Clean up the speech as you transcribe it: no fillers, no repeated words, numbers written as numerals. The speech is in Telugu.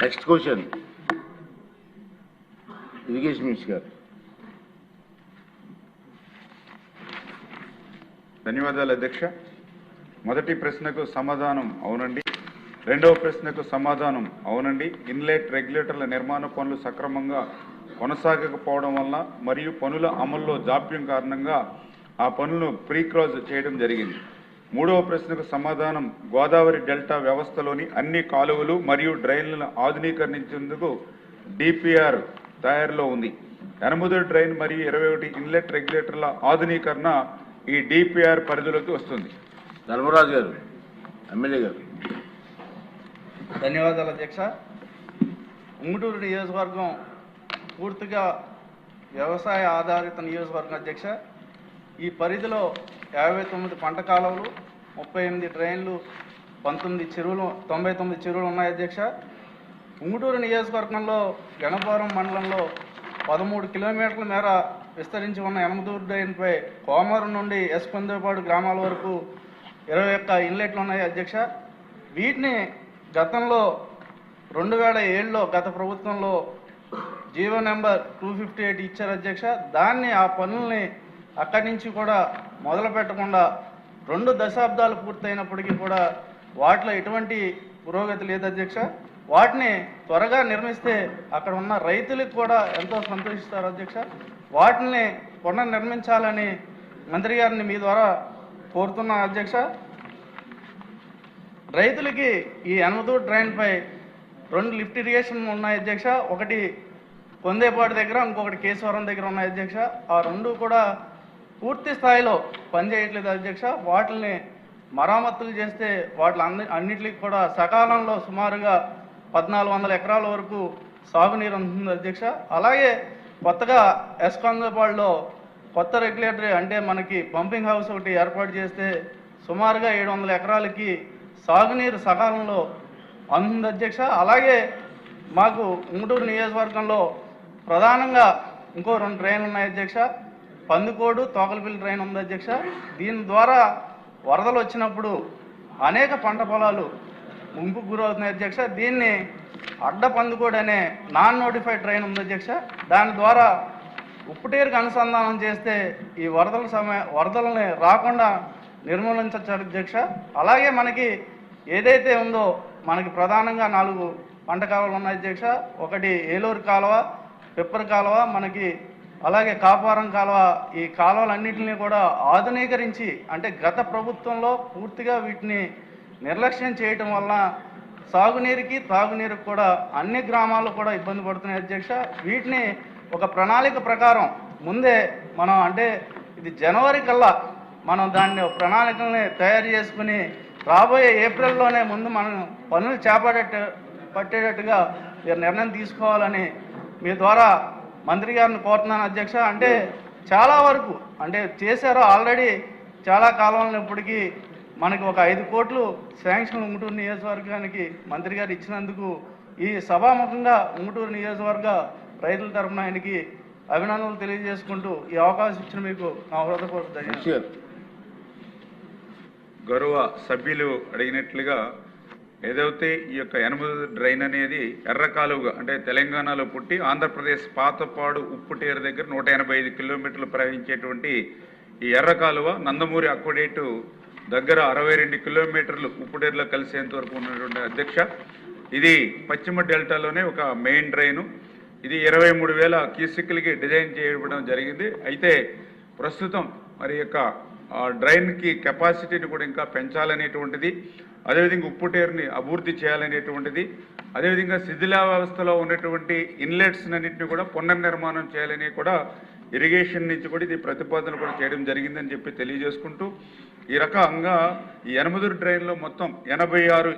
నెక్స్ట్ క్వశ్చన్ ఇరిగేషన్ మినిస్టర్ గారు. ధన్యవాదాలు అధ్యక్ష. మొదటి ప్రశ్నకు సమాధానం అవునండి. రెండవ ప్రశ్నకు సమాధానం అవునండి. ఇన్లెట్ రెగ్యులేటర్ల నిర్మాణ పనులు సక్రమంగా కొనసాగకపోవడం వల్ల మరియు పనుల అమల్లో జాప్యం కారణంగా ఆ పనులను ప్రీక్రాజ్ చేయడం జరిగింది. మూడవ ప్రశ్నకు సమాధానం గోదావరి డెల్టా వ్యవస్థలోని అన్ని కాలువలు మరియు డ్రైన్లను ఆధునీకరించేందుకు డిపిఆర్ తయారులో ఉంది. 8 డ్రైన్ మరియు 21 ఇన్లెట్ రెగ్యులేటర్ల ఆధునీకరణ ఈ డిపిఆర్ పరిధిలోకి వస్తుంది. ధర్మరాజు గారు, ఎమ్మెల్యే గారు. ధన్యవాదాలు అధ్యక్ష. ఉంగుటూరు నియోజకవర్గం పూర్తిగా వ్యవసాయ ఆధారిత నియోజకవర్గం అధ్యక్ష. ఈ పరిధిలో 59 పంట కాలువలు, 38 డ్రైన్లు, 99 చెరువులు ఉన్నాయి అధ్యక్ష. ఉంగుటూరు నియోజకవర్గంలో గణపురం మండలంలో 13 కిలోమీటర్ల మేర విస్తరించి ఉన్న 8 డ్రైన్పై కోమరం నుండి ఎస్పందేపాడు గ్రామాల వరకు 21 ఇన్లెట్లు ఉన్నాయి అధ్యక్ష. వీటిని గతంలో 2007లో గత ప్రభుత్వంలో జీవో నెంబర్ 258 ఇచ్చారు అధ్యక్ష. ఆ పనుల్ని అక్కడి నుంచి కూడా మొదలు పెట్టకుండా 2 దశాబ్దాలు పూర్తయినప్పటికీ కూడా వాటిలో ఎటువంటి పురోగతి లేదు అధ్యక్ష. వాటిని త్వరగా నిర్మిస్తే అక్కడ ఉన్న రైతులకు కూడా ఎంతో సంతోషిస్తారు అధ్యక్ష. వాటిని పునర్నిర్మించాలని మంత్రి గారిని మీ ద్వారా కోరుతున్నా అధ్యక్ష. రైతులకి ఈ 8 డ్రైన్పై 2 లిఫ్ట్ ఇరిగేషన్ ఉన్నాయి అధ్యక్ష. ఒకటి కొందేపాడు దగ్గర, ఇంకొకటి కేశవరం దగ్గర ఉన్నాయి అధ్యక్ష. ఆ 2 కూడా పూర్తి స్థాయిలో పనిచేయట్లేదు అధ్యక్ష. వాటిని మరామతులు చేస్తే అన్నిటికి కూడా సకాలంలో సుమారుగా 1400 ఎకరాల వరకు సాగునీరు ఉంటుంది అధ్యక్ష. అలాగే కొత్తగా ఎస్కొందేపాడులో కొత్త రెగ్యులేటరీ అంటే మనకి పంపింగ్ హౌస్ ఒకటి ఏర్పాటు చేస్తే సుమారుగా 700 ఎకరాలకి సాగునీరు సకాలంలో అందుతుంది అధ్యక్ష. అలాగే మాకు ఉంగుటూరు నియోజకవర్గంలో ప్రధానంగా ఇంకో 2 డ్రైన్లు ఉన్నాయి అధ్యక్ష. పందుకోడు, తోకలపల్లి డ్రైన్ ఉంది అధ్యక్ష. దీని ద్వారా వరదలు వచ్చినప్పుడు అనేక పంట పొలాలు ముంపుకు గురవుతున్నాయి అధ్యక్ష. దీన్ని అడ్డ పందుకోడు అనే నాన్ నోటిఫైడ్ డ్రైన్ ఉంది అధ్యక్ష. దాని ద్వారా ఉప్పుటేరుకు అనుసంధానం చేస్తే ఈ వరదలని రాకుండా నిర్మూలించవచ్చు అధ్యక్ష. అలాగే మనకి ఏదైతే ఉందో మనకి ప్రధానంగా 4 పంట కాలువలు ఉన్నాయి అధ్యక్ష. ఒకటి ఏలూరు కాలువ, పిప్పర్ కాలువ, మనకి అలాగే కాపురం కాలువ. ఈ కాలువలన్నింటినీ కూడా ఆధునీకరించి అంటే గత ప్రభుత్వంలో పూర్తిగా వీటిని నిర్లక్ష్యం చేయటం వలన సాగునీరుకి తాగునీరుకి కూడా అన్ని గ్రామాలు కూడా ఇబ్బంది పడుతున్నాయి అధ్యక్ష. వీటిని ఒక ప్రణాళిక ప్రకారం ముందే మనం అంటే ఇది జనవరి కల్లా మనం దాన్ని ప్రణాళికల్ని తయారు చేసుకుని రాబోయే ఏప్రిల్లోనే ముందు మనం పనులు పట్టేటట్టుగా నిర్ణయం తీసుకోవాలని మీ ద్వారా మంత్రి గారిని కోరుతున్నాను అధ్యక్ష. అంటే చాలా వరకు అంటే చేశారో ఆల్రెడీ చాలా కాలంలో ఇప్పటికీ మనకి ఒక 5 కోట్లు శాంక్షన్ ఉంగుటూరు నియోజకవర్గానికి మంత్రి గారు ఇచ్చినందుకు ఈ సభాముఖంగా ఉంగుటూరు నియోజకవర్గ రైతుల తరఫున ఆయనకి అభినందనలు తెలియజేసుకుంటూ ఈ అవకాశం ఇచ్చిన మీకు నా హృదయపూర్వక ధన్యవాదాలు. గౌరవ సభ్యులు అడిగినట్లుగా ఏదైతే ఈ యొక్క 8 డ్రైన్ అనేది ఎర్ర కాలువగా అంటే తెలంగాణలో పుట్టి ఆంధ్రప్రదేశ్ పాతపాడు ఉప్పుటేరు దగ్గర 185 కిలోమీటర్లు ప్రవహించేటువంటి ఈ ఎర్ర కాలువ నందమూరి అక్వడేటు దగ్గర 62 కిలోమీటర్లు ఉప్పుటేరులో కలిసేంత వరకు ఉన్నటువంటి అధ్యక్ష. ఇది పశ్చిమ డెల్టాలోనే ఒక మెయిన్ డ్రైను. ఇది 23,000 క్యూసెక్లకి డిజైన్ చేయడం జరిగింది. అయితే ప్రస్తుతం మరి యొక్క డ్రైన్కి కెపాసిటీని కూడా ఇంకా పెంచాలనేటువంటిది, అదేవిధంగా ఉప్పుటేరుని అభివృద్ధి చేయాలనేటువంటిది, అదేవిధంగా శిథిలావస్థలో ఉన్నటువంటి ఇన్లెట్స్ అన్నింటినీ కూడా పునర్నిర్మాణం చేయాలని కూడా ఇరిగేషన్ నుంచి కూడా ఇది ప్రతిపాదన కూడా చేయడం జరిగిందని చెప్పి తెలియజేసుకుంటూ ఈ రకంగా ఈ 8 డ్రైన్లో మొత్తం 86